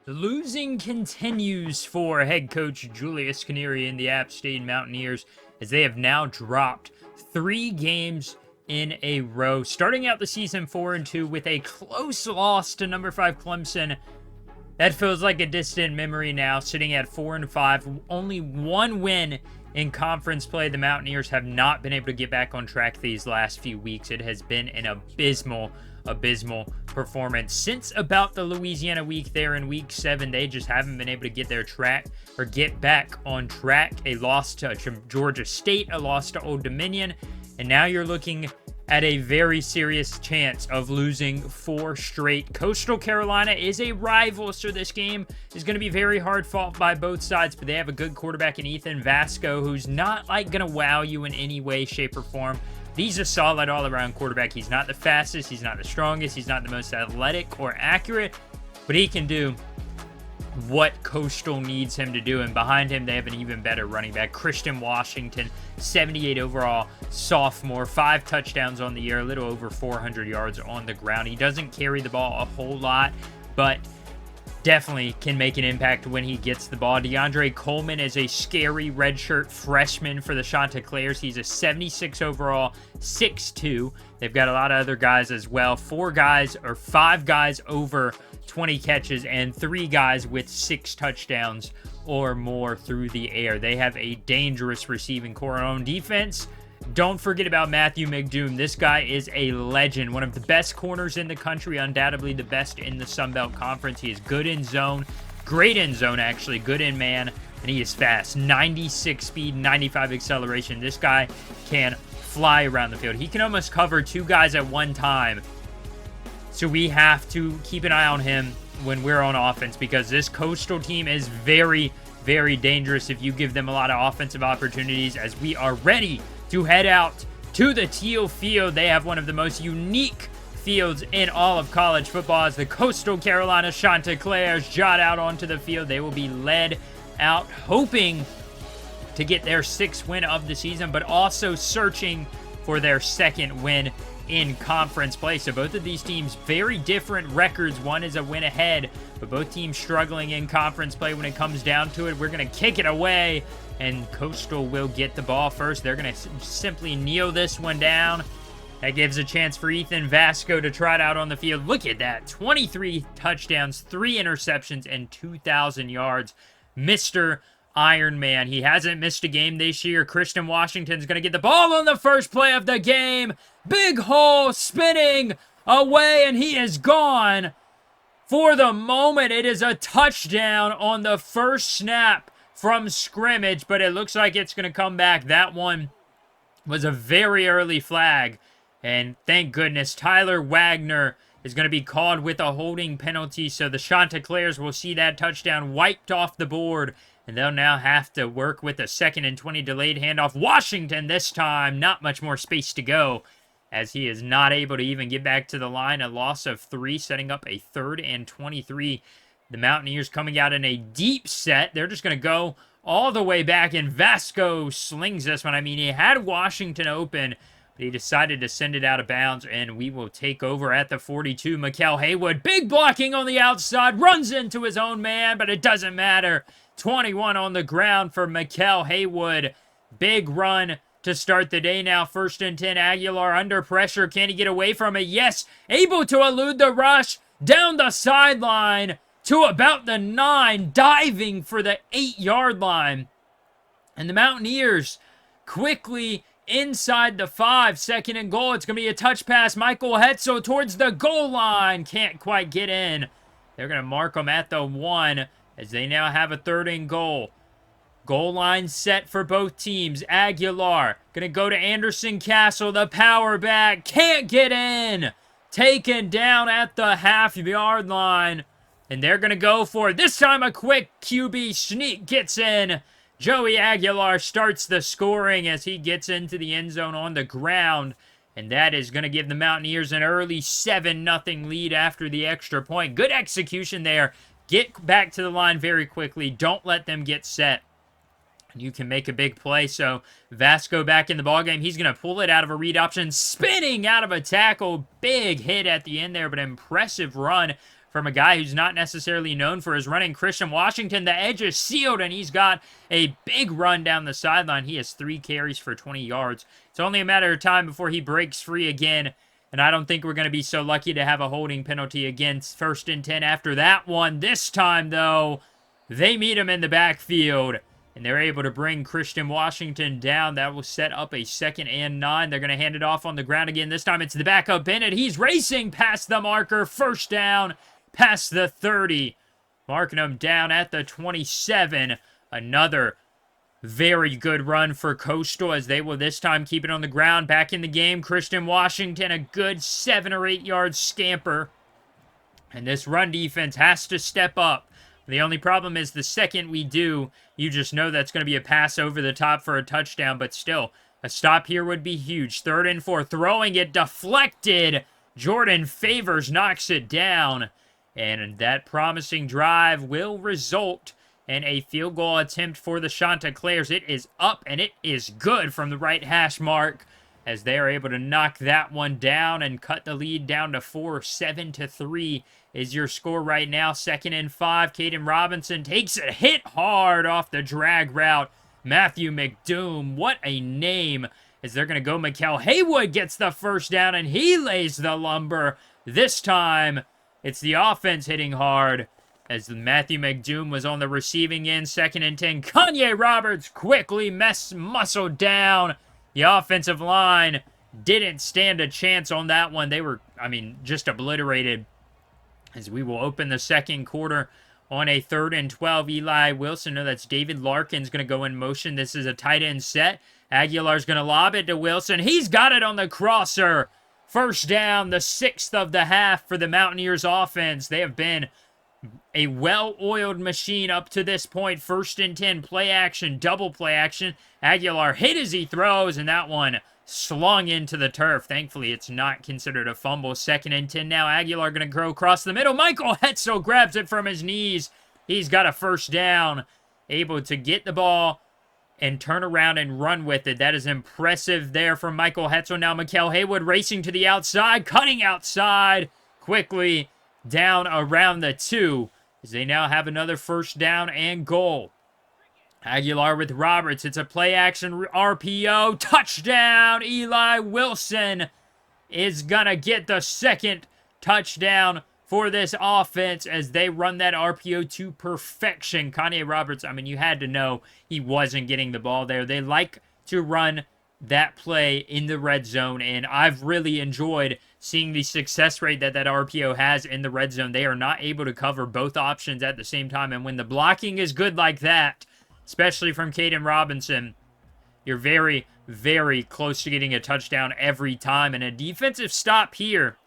The losing continues for head coach Julius Canary and the App State Mountaineers as they have now dropped 3 games in a row, starting out the season 4-2 with a close loss to number 5 Clemson. That feels like a distant memory now, sitting at 4-5. Only one win in conference play. The Mountaineers have not been able to get back on track these last few weeks. It has been an abysmal performance since about the Louisiana week there in week 7. They just haven't been able to get their track or get back on track. A loss to Georgia State, a loss to Old Dominion, and now you're looking at a very serious chance of losing 4 straight. Coastal Carolina is a rival, so this game is going to be very hard fought by both sides, but they have a good quarterback in Ethan Vasco, who's not like going to wow you in any way, shape, or form. He's a solid all-around quarterback. He's not the fastest, he's not the strongest, he's not the most athletic or accurate, but he can do what Coastal needs him to do. And behind him, they have an even better running back, Christian Washington, 78 overall sophomore, 5 touchdowns on the year, a little over 400 yards on the ground. He doesn't carry the ball a whole lot, but definitely can make an impact when he gets the ball. DeAndre Coleman is a scary redshirt freshman for the Chanticleers. He's a 76 overall, 6'2". They've got a lot of other guys as well. 5 guys over 20 catches and 3 guys with 6 touchdowns or more through the air. They have a dangerous receiving core on defense. Don't forget about Matthew McDoom. This guy is a legend, one of the best corners in the country, undoubtedly the best in the Sun Belt Conference. He is good in zone, great in zone actually, good in man, and he is fast. 96 speed, 95 acceleration. This guy can fly around the field. He can almost cover 2 guys at one time. So we have to keep an eye on him when we're on offense, because this Coastal team is very, very dangerous if you give them a lot of offensive opportunities, as we are ready to head out to the Teal Field. They have one of the most unique fields in all of college football as the Coastal Carolina Chanticleers jot out onto the field. They will be led out, hoping to get their 6th win of the season, but also searching for their 2nd win in conference play. So both of these teams, very different records. One is a win ahead, but both teams struggling in conference play when it comes down to it. We're going to kick it away, and Coastal will get the ball first. They're going to simply kneel this one down. That gives a chance for Ethan Vasco to trot out on the field. Look at that. 23 touchdowns, 3 interceptions, and 2,000 yards. Mr. Iron Man. He hasn't missed a game this year. Christian Washington's going to get the ball on the first play of the game. Big hole, spinning away, and he is gone. For the moment, it is a touchdown on the first snap from scrimmage, but it looks like it's going to come back. That one was a very early flag, and thank goodness Tyler Wagner is going to be called with a holding penalty, so the Chanticleers will see that touchdown wiped off the board, and they'll now have to work with a 2nd and 20 delayed handoff. Washington this time, not much more space to go, as he is not able to even get back to the line. A loss of 3, setting up a 3rd and 23. The Mountaineers coming out in a deep set. They're just going to go all the way back, and Vasco slings this one. I mean, he had Washington open, but he decided to send it out of bounds, and we will take over at the 42. Mikael Haywood, big blocking on the outside, runs into his own man, but it doesn't matter. 21 on the ground for Mikael Haywood. Big run to start the day now. 1st and 10. Aguilar under pressure. Can he get away from it? Yes. Able to elude the rush. Down the sideline to about the 9. Diving for the 8-yard line. And the Mountaineers quickly inside the 5. 2nd and goal. It's going to be a touch pass. Michael Hetzel towards the goal line. Can't quite get in. They're going to mark him at the 1. As they now have a 3rd and goal. Goal line set for both teams. Aguilar going to go to Anderson Castle. The power back. Can't get in. Taken down at the half-yard line. And they're going to go for it. This time a quick QB sneak gets in. Joey Aguilar starts the scoring as he gets into the end zone on the ground. And that is going to give the Mountaineers an early 7-0 lead after the extra point. Good execution there. Get back to the line very quickly. Don't let them get set. You can make a big play. So Vasco back in the ballgame. He's going to pull it out of a read option. Spinning out of a tackle. Big hit at the end there, but impressive run from a guy who's not necessarily known for his running. Christian Washington, the edge is sealed, and he's got a big run down the sideline. He has 3 carries for 20 yards. It's only a matter of time before he breaks free again, and I don't think we're going to be so lucky to have a holding penalty against 1st and 10 after that one. This time, though, they meet him in the backfield, and they're able to bring Christian Washington down. That will set up a 2nd and 9. They're going to hand it off on the ground again. This time it's the backup Bennett. He's racing past the marker. 1st down, past the 30. Marking him down at the 27. Another very good run for Coastal as they will this time keep it on the ground. Back in the game, Christian Washington, a good 7 or 8 yard scamper. And this run defense has to step up. The only problem is the second we do, you just know that's going to be a pass over the top for a touchdown, but still, a stop here would be huge. 3rd and 4, throwing it, deflected. Jordan Favors knocks it down, and that promising drive will result in a field goal attempt for the Chanticleers. It is up, and it is good from the right hash mark as they are able to knock that one down and cut the lead down to 4. 7-3 is your score right now. 2nd and 5. Caden Robinson takes a hit hard off the drag route. Matthew McDoom, what a name, as they're going to go. Mikael Haywood gets the 1st down, and he lays the lumber. This time, it's the offense hitting hard, as Matthew McDoom was on the receiving end. 2nd and 10. Conway Roberts quickly muscled down. The offensive line didn't stand a chance on that one. They were, just obliterated. As we will open the 2nd quarter on a 3rd and 12. Eli Wilson, no, that's David Larkin's going to go in motion. This is a tight end set. Aguilar's going to lob it to Wilson. He's got it on the crosser. 1st down, the 6th of the half for the Mountaineers offense. They have been a well-oiled machine up to this point. 1st and 10, play action, double play action. Aguilar hit as he throws, and that one slung into the turf. Thankfully, it's not considered a fumble. 2nd and 10 now. Aguilar going to go across the middle. Michael Hetzel grabs it from his knees. He's got a 1st down, able to get the ball and turn around and run with it. That is impressive there from Michael Hetzel. Now Mikael Haywood racing to the outside, cutting outside quickly down around the 2, as they now have another 1st down and goal. Aguilar with Roberts. It's a play-action RPO. Touchdown! Eli Wilson is going to get the 2nd touchdown for this offense as they run that RPO to perfection. Conway Roberts, you had to know he wasn't getting the ball there. They like to run that play in the red zone, and I've really enjoyed seeing the success rate that RPO has in the red zone. They are not able to cover both options at the same time, and when the blocking is good like that, especially from Caden Robinson, you're very, very close to getting a touchdown every time. And a defensive stop here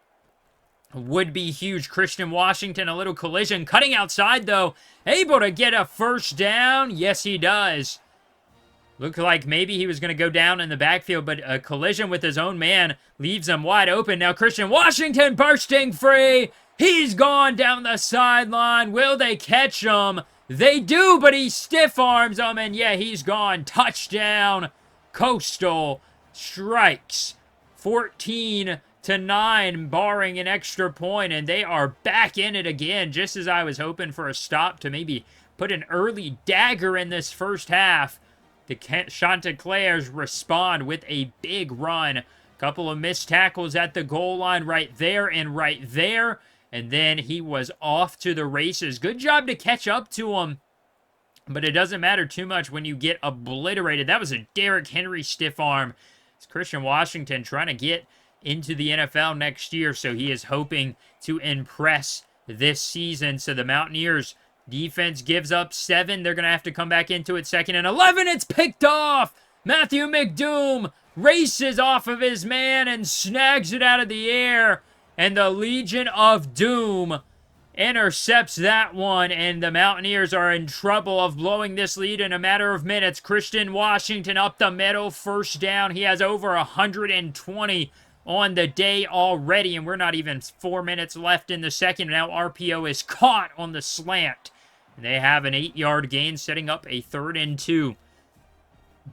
would be huge. Christian Washington, a little collision. Cutting outside, though. Able to get a 1st down. Yes, he does. Looked like maybe he was going to go down in the backfield, but a collision with his own man leaves him wide open. Now Christian Washington bursting free. He's gone down the sideline. Will they catch him? They do, but he stiff arms him, and yeah, he's gone. Touchdown. Coastal strikes 14-9, barring an extra point, and they are back in it again, just as I was hoping for a stop to maybe put an early dagger in this 1st half. The Chanticleers respond with a big run. Couple of missed tackles at the goal line right there and right there. And then he was off to the races. Good job to catch up to him. But it doesn't matter too much when you get obliterated. That was a Derrick Henry stiff arm. It's Christian Washington trying to get into the NFL next year. So he is hoping to impress this season. So the Mountaineers defense gives up 7. They're going to have to come back into it. 2nd and 11. It's picked off. Matthew McDoom races off of his man and snags it out of the air. And the Legion of Doom intercepts that one, and the Mountaineers are in trouble of blowing this lead in a matter of minutes. Christian Washington up the middle, 1st down. He has over 120 on the day already, and we're not even 4 minutes left in the 2nd. Now RPO is caught on the slant. And they have an 8-yard gain, setting up a 3rd and 2.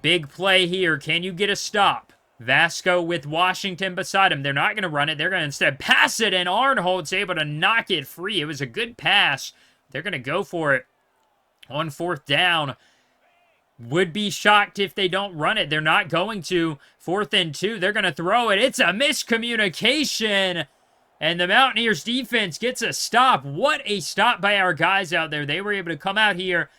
Big play here. Can you get a stop? Vasco with Washington beside him. They're not going to run it. They're going to instead pass it, and Arnhold's able to knock it free. It was a good pass. They're going to go for it on 4th down. Would be shocked if they don't run it. They're not going to. 4th and 2. They're going to throw it. It's a miscommunication. And the Mountaineers defense gets a stop. What a stop by our guys out there. They were able to come out here.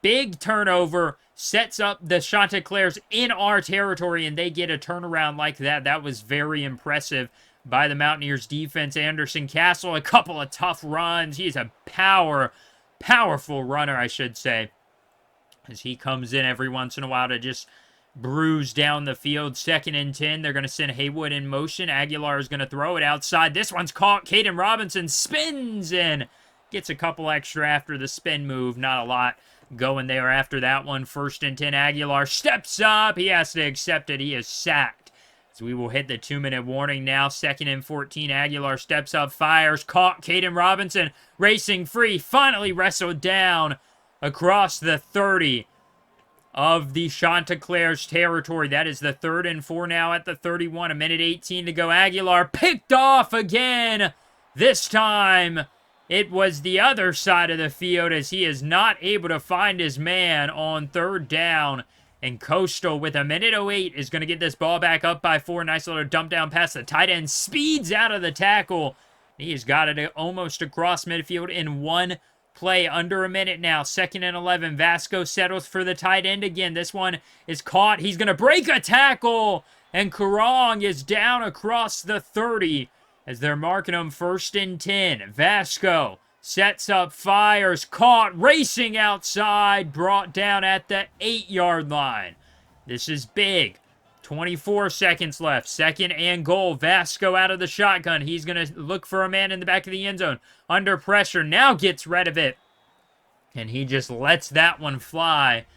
Big turnover. Sets up the Chanticleers in our territory, and they get a turnaround like that. That was very impressive by the Mountaineers defense. Anderson Castle, a couple of tough runs. He's a powerful runner, I should say, as he comes in every once in a while to just bruise down the field. 2nd and 10. They're going to send Haywood in motion. Aguilar is going to throw it outside. This one's caught. Caden Robinson spins in. Gets a couple extra after the spin move. Not a lot going there after that one. 1st and 10. Aguilar steps up. He has to accept it. He is sacked. So we will hit the 2-minute warning now. 2nd and 14. Aguilar steps up, fires, caught. Caden Robinson racing free. Finally wrestled down across the 30 of the Chanticleers territory. That is the 3rd and 4 now at the 31. 1:18 to go. Aguilar picked off again. This time it was the other side of the field as he is not able to find his man on 3rd down. And Coastal, with 1:08, is going to get this ball back up by 4. Nice little dump down pass. The tight end speeds out of the tackle. He's got it almost across midfield in one play. Under a minute now. 2nd and 11. Vasco settles for the tight end again. This one is caught. He's going to break a tackle. And Karong is down across the 30. As they're marking him 1st and 10. Vasco sets up, fires, caught, racing outside, brought down at the 8-yard line. This is big. 24 seconds left. 2nd and goal. Vasco out of the shotgun. He's going to look for a man in the back of the end zone. Under pressure. Now gets rid of it. And he just lets that one fly.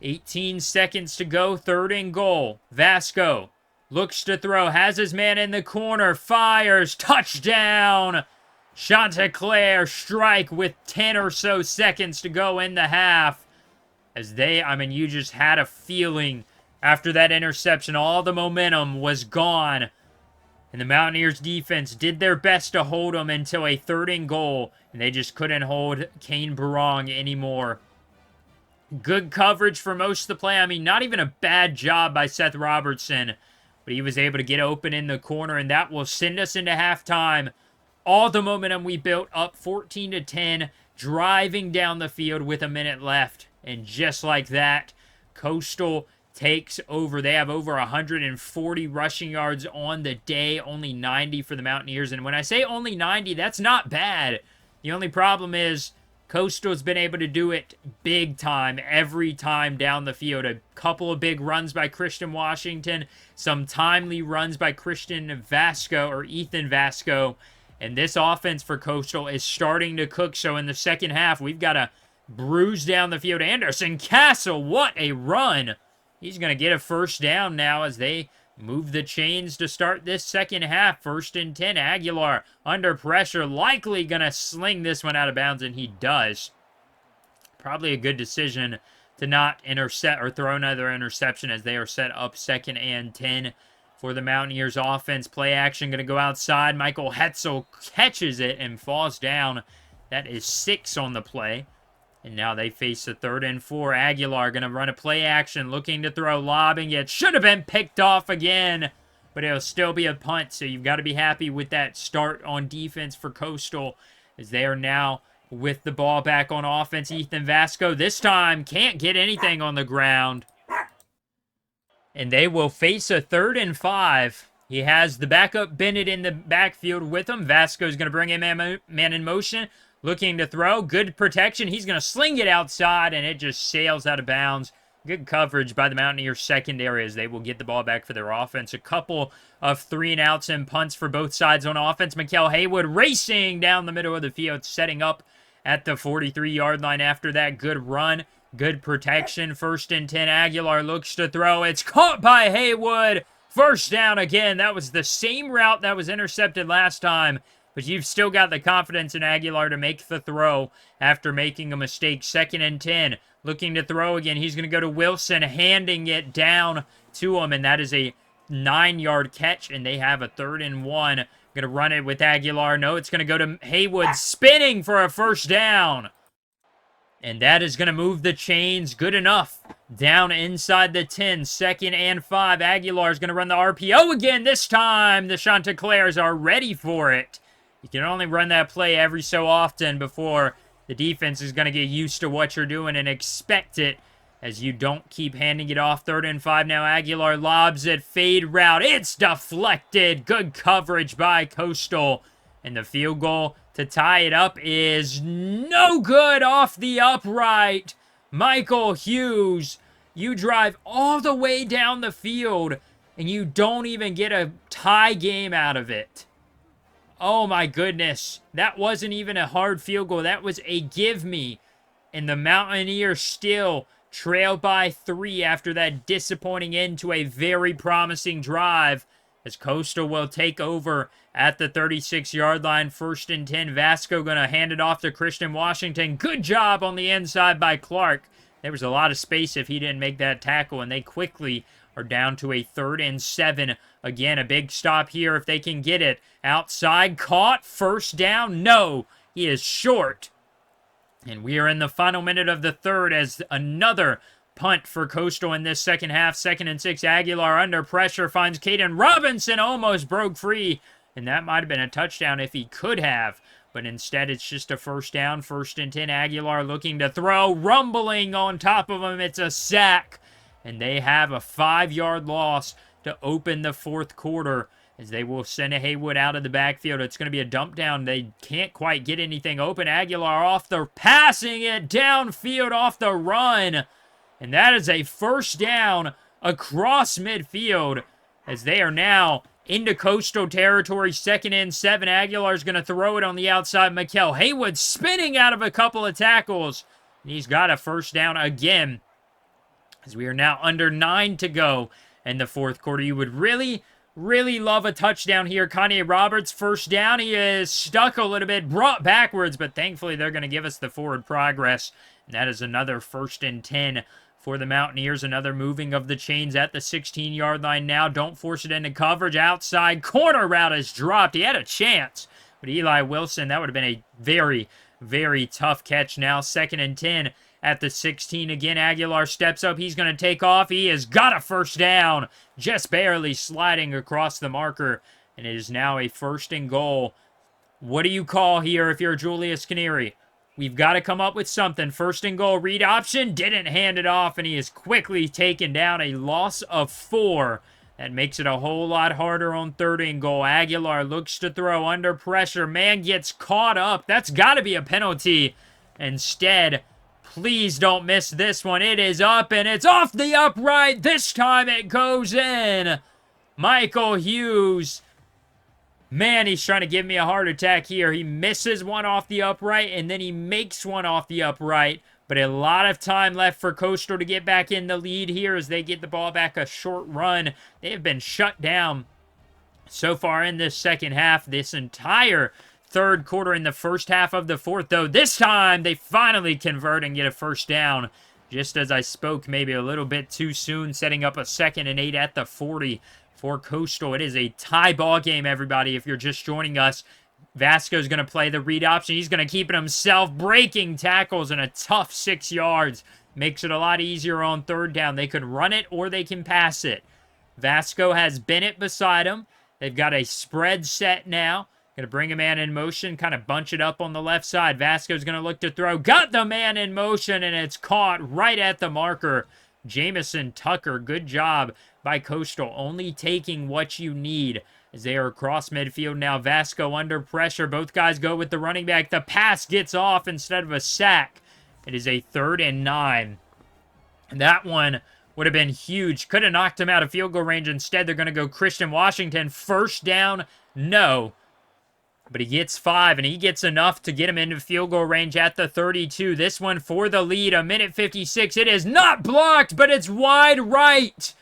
18 seconds to go. 3rd and goal. Vasco looks to throw, has his man in the corner, fires, touchdown! Chanticleer strike with 10 or so seconds to go in the half. As you just had a feeling after that interception, all the momentum was gone. And the Mountaineers defense did their best to hold them until a 3rd and goal, and they just couldn't hold Kane Barong anymore. Good coverage for most of the play. Not even a bad job by Seth Robertson. But he was able to get open in the corner, and that will send us into halftime. All the momentum we built up 14-10, driving down the field with a minute left. And just like that, Coastal takes over. They have over 140 rushing yards on the day, only 90 for the Mountaineers. And when I say only 90, that's not bad. The only problem is Coastal's been able to do it big time every time down the field. A couple of big runs by Christian Washington, some timely runs by Ethan Vasco, and this offense for Coastal is starting to cook. So in the second half, we've got to bruise down the field. Anderson Castle, what a run! He's going to get a 1st down now as they move the chains to start this second half. 1st and 10. Aguilar under pressure, likely going to sling this one out of bounds, and he does. Probably a good decision to not intercept or throw another interception as they are set up 2nd and 10 for the Mountaineers offense. Play action going to go outside. Michael Hetzel catches it and falls down. That is 6 on the play. And now they face a 3rd and 4. Aguilar going to run a play action, looking to throw, lobbing it. Should have been picked off again, but it'll still be a punt. So you've got to be happy with that start on defense for Coastal, as they are now with the ball back on offense. Ethan Vasco this time can't get anything on the ground. And they will face a 3rd and 5. He has the backup Bennett in the backfield with him. Vasco's going to bring a man in motion. Looking to throw. Good protection. He's going to sling it outside, and it just sails out of bounds. Good coverage by the Mountaineers secondary as they will get the ball back for their offense. A couple of 3-and-outs and punts for both sides on offense. Mikael Haywood racing down the middle of the field, setting up at the 43-yard line after that good run. Good protection. 1st and 10. Aguilar looks to throw. It's caught by Haywood. 1st down again. That was the same route that was intercepted last time. But you've still got the confidence in Aguilar to make the throw after making a mistake. 2nd and 10. Looking to throw again. He's going to go to Wilson, handing it down to him. And that is a 9-yard catch, and they have a 3rd and 1. Going to run it with Aguilar. No, it's going to go to Haywood, spinning for a first down. And that is going to move the chains. Good enough. Down inside the 10. 2nd and 5. Aguilar is going to run the RPO again. This time, the Chanticleers are ready for it. You can only run that play every so often before the defense is going to get used to what you're doing and expect it, as you don't keep handing it off. 3rd and 5 now. Aguilar lobs it. Fade route. It's deflected. Good coverage by Coastal. And the field goal to tie it up is no good, off the upright. Michael Hughes, you drive all the way down the field, and you don't even get a tie game out of it. Oh my goodness. That wasn't even a hard field goal. That was a give me. And the Mountaineers still trail by 3 after that disappointing end to a very promising drive, as Coastal will take over at the 36-yard line. 1st and 10. Vasco going to hand it off to Christian Washington. Good job on the inside by Clark. There was a lot of space if he didn't make that tackle, and they quickly are down to a 3rd and 7. Again, a big stop here if they can get it. Outside, caught, 1st down. No, he is short. And we are in the final minute of the 3rd as another punt for Coastal in this second half. 2nd and 6. Aguilar under pressure finds Caden Robinson, almost broke free. And that might have been a touchdown if he could have. But instead, it's just a 1st down. 1st and 10. Aguilar looking to throw. Rumbling on top of him. It's a sack. And they have a 5-yard loss to open the 4th quarter, as they will send a Haywood out of the backfield. It's going to be a dump down. They can't quite get anything open. Aguilar off the passing it downfield off the run. And that is a 1st down across midfield, as they are now into Coastal territory. 2nd and 7. Aguilar's going to throw it on the outside. Mikel Haywood spinning out of a couple of tackles. And he's got a 1st down again, as we are now under 9 to go in the 4th quarter. You would really love a touchdown here. Kanye Roberts, 1st down. He is stuck a little bit, brought backwards, but thankfully they're going to give us the forward progress. And that is another 1st and 10 for the Mountaineers. Another moving of the chains at the 16-yard line now. Don't force it into coverage. Outside corner route is dropped. He had a chance, but Eli Wilson, that would have been a very, very tough catch now. 2nd and 10 at the 16 again. Aguilar steps up. He's going to take off. He has got a 1st down, just barely sliding across the marker, and it is now a 1st and goal. What do you call here if you're Julius Canary? We've got to come up with something. 1st and goal, read option, didn't hand it off, and he is quickly taken down. A loss of 4. That makes it a whole lot harder on 3rd and goal. Aguilar looks to throw under pressure. Man gets caught up. That's got to be a penalty. Instead, please don't miss this one. It is up, and it's off the upright. This time it goes in. Michael Hughes. Man, he's trying to give me a heart attack here. He misses one off the upright, and then he makes one off the upright. But a lot of time left for Coastal to get back in the lead here as they get the ball back. A short run. They have been shut down so far in this second half. This entire 3rd quarter. In the 1st half of the 4th, though. This time, they finally convert and get a 1st down. Just as I spoke, maybe a little bit too soon, setting up a 2nd and 8 at the 40 for Coastal. It is a tie ball game, everybody, if you're just joining us. Vasco's going to play the read option. He's going to keep it himself, breaking tackles, and a tough 6 yards. Makes it a lot easier on 3rd down. They could run it or they can pass it. Vasco has Bennett beside him. They've got a spread set now. Going to bring a man in motion, kind of bunch it up on the left side. Vasco's going to look to throw. Got the man in motion, and it's caught right at the marker. Jamison Tucker, good job by Coastal, only taking what you need as they are across midfield now. Vasco under pressure. Both guys go with the running back. The pass gets off instead of a sack. It is a 3rd and 9. That one would have been huge. Could have knocked him out of field goal range. Instead, they're going to go Christian Washington. 1st down, no. But he gets 5, and he gets enough to get him into field goal range at the 32. This one for the lead, 1:56. It is not blocked, but it's wide right.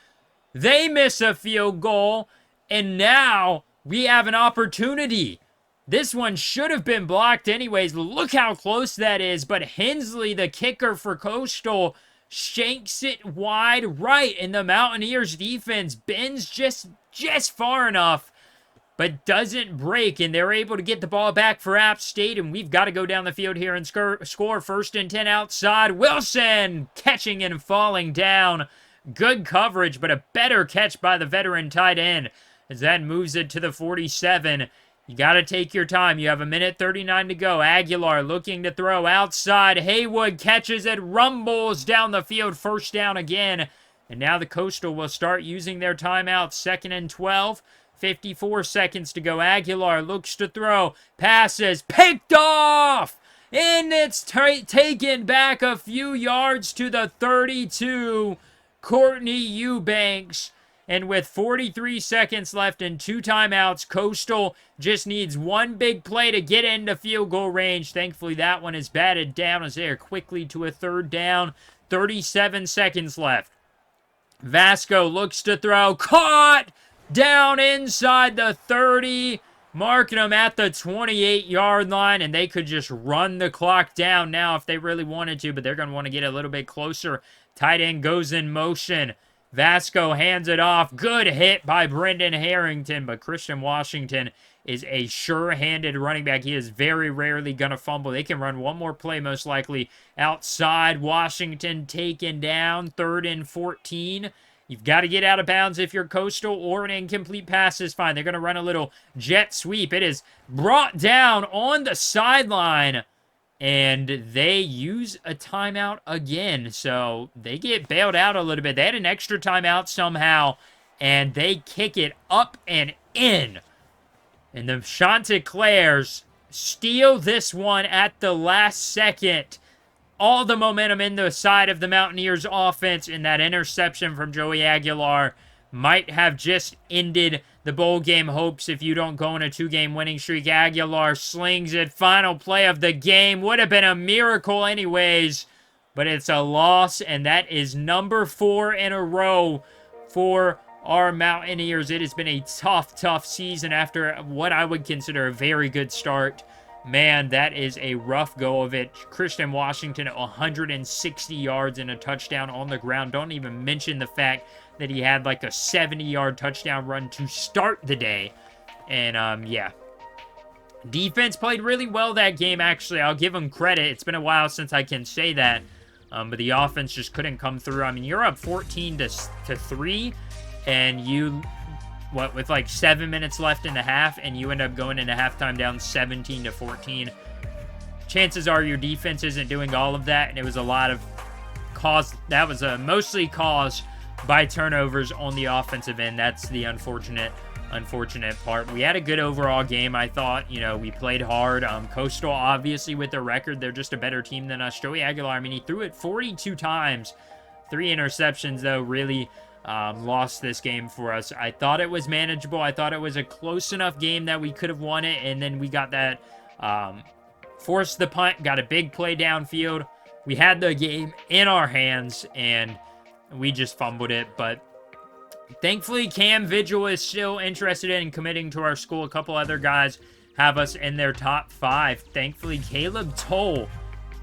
They miss a field goal, and now we have an opportunity. This one should have been blocked anyways. Look how close that is, but Hensley, the kicker for Coastal, shanks it wide right, and the Mountaineers defense bends just just far enough, but doesn't break, and they're able to get the ball back for App State, and we've got to go down the field here and score. First and 10 outside. Wilson catching and falling down. Good coverage, but a better catch by the veteran tight end as that moves it to the 47. You got to take your time. You have 1:39 to go. Aguilar looking to throw outside. Haywood catches it, rumbles down the field. First down again. And now the Coastal will start using their timeout. 2nd and 12. 54 seconds to go. Aguilar looks to throw. Passes. Picked off! And it's taken back a few yards to the 32. Courtney Eubanks. And with 43 seconds left and 2 timeouts, Coastal just needs one big play to get into field goal range. Thankfully, that one is batted down as they are quickly to a 3rd down. 37 seconds left. Vasco looks to throw. Caught! Down inside the 30. Marking them at the 28-yard line, and they could just run the clock down now if they really wanted to, but they're going to want to get a little bit closer. Tight end goes in motion. Vasco hands it off. Good hit by Brendan Harrington, but Christian Washington is a sure-handed running back. He is very rarely going to fumble. They can run one more play most likely outside. Washington taken down. 3rd and 14. You've got to get out of bounds if you're Coastal, or an incomplete pass is fine. They're going to run a little jet sweep. It is brought down on the sideline, and they use a timeout again. So they get bailed out a little bit. They had an extra timeout somehow, and they kick it up and in. And the Chanticleers steal this one at the last second. All the momentum in the side of the Mountaineers offense, and that interception from Joey Aguilar might have just ended the bowl game hopes if you don't go on a 2-game winning streak. Aguilar slings it. Final play of the game. Would have been a miracle anyways, but it's a loss, and that is number 4 in a row for our Mountaineers. It has been a tough season after what I would consider a very good start. Man, that is a rough go of it. Christian Washington, 160 yards and a touchdown on the ground. Don't even mention the fact that he had like a 70-yard touchdown run to start the day. And, yeah. Defense played really well that game, actually. I'll give them credit. It's been a while since I can say that. But the offense just couldn't come through. I mean, you're up 14 to 3, and you... with like 7 minutes left in the half, and you end up going into halftime down 17 to 14. Chances are your defense isn't doing all of that, and it was a lot of that was mostly caused by turnovers on the offensive end. That's the unfortunate part. We had a good overall game, I thought. You know, we played hard. Coastal, obviously, with their record, they're just a better team than us. Joey Aguilar, I mean, he threw it 42 times. 3 interceptions, though, really... lost this game for us. I thought it was manageable. I thought it was a close enough game that we could have won it, and then we got that, forced the punt, got a big play downfield. We had the game in our hands, and we just fumbled it, but thankfully Cam Vigil is still interested in committing to our school. A couple other guys have us in their top 5. Thankfully, Caleb Toll,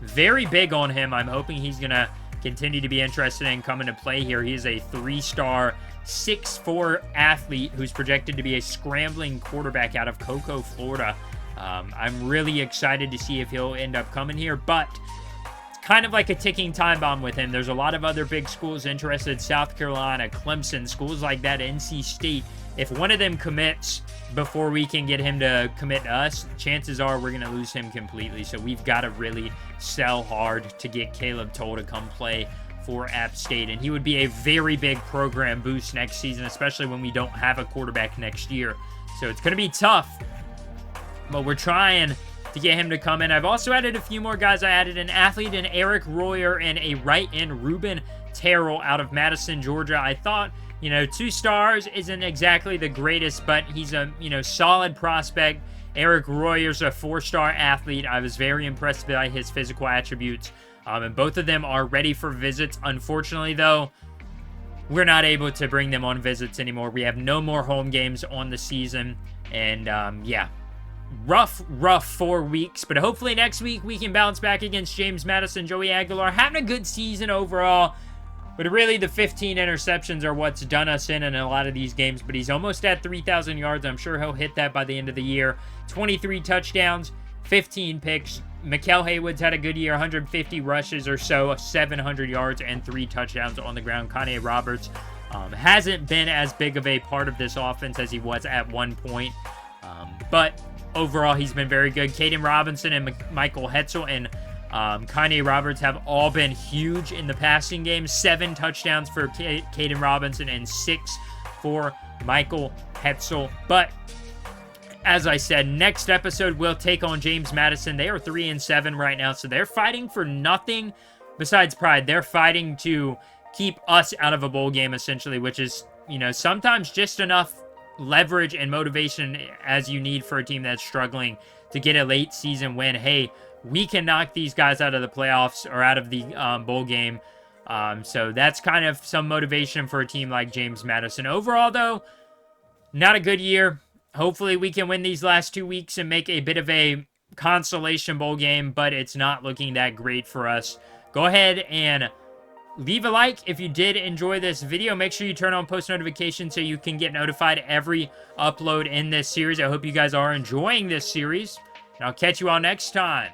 very big on him. I'm hoping he's going to continue to be interested in coming to play here. He is a 3-star, 6'4" athlete who's projected to be a scrambling quarterback out of Cocoa, Florida. I'm really excited to see if he'll end up coming here, but it's kind of like a ticking time bomb with him. There's a lot of other big schools interested. South Carolina, Clemson, schools like that, NC State. If one of them commits before we can get him to commit to us, chances are we're going to lose him completely. So we've got to really sell hard to get Caleb Toll to come play for App State. And he would be a very big program boost next season, especially when we don't have a quarterback next year. So it's going to be tough, but we're trying to get him to come in. I've also added a few more guys. I added an athlete in Eric Royer and a right end, Ruben Terrell, out of Madison, Georgia. I thought, you know, 2 stars isn't exactly the greatest, but he's a, you know, solid prospect. Eric Royer's a 4-star athlete. I was very impressed by his physical attributes. And both of them are ready for visits. Unfortunately, though, we're not able to bring them on visits anymore. We have no more home games on the season. And, yeah, rough 4 weeks. But hopefully next week we can bounce back against James Madison, Joey Aguilar. Having a good season overall. But really, the 15 interceptions are what's done us in a lot of these games. But he's almost at 3,000 yards. I'm sure he'll hit that by the end of the year. 23 touchdowns, 15 picks. Mikael Haywood's had a good year, 150 rushes or so, 700 yards, and 3 touchdowns on the ground. Conway Roberts hasn't been as big of a part of this offense as he was at one point. But overall, he's been very good. Caden Robinson and Michael Hetzel and Conway Roberts have all been huge in the passing game. 7 touchdowns for Caden Robinson and 6 for Michael Hetzel. But as I said, next episode we'll take on James Madison. They are 3-7 right now, so they're fighting for nothing besides pride. They're fighting to keep us out of a bowl game, essentially, which is, you know, sometimes just enough leverage and motivation as you need for a team that's struggling to get a late season win. Hey, we can knock these guys out of the playoffs or out of the bowl game. So that's kind of some motivation for a team like James Madison. Overall, though, not a good year. Hopefully we can win these last 2 weeks and make a bit of a consolation bowl game, but it's not looking that great for us. Go ahead and leave a like if you did enjoy this video. Make sure you turn on post notifications so you can get notified every upload in this series. I hope you guys are enjoying this series, and I'll catch you all next time.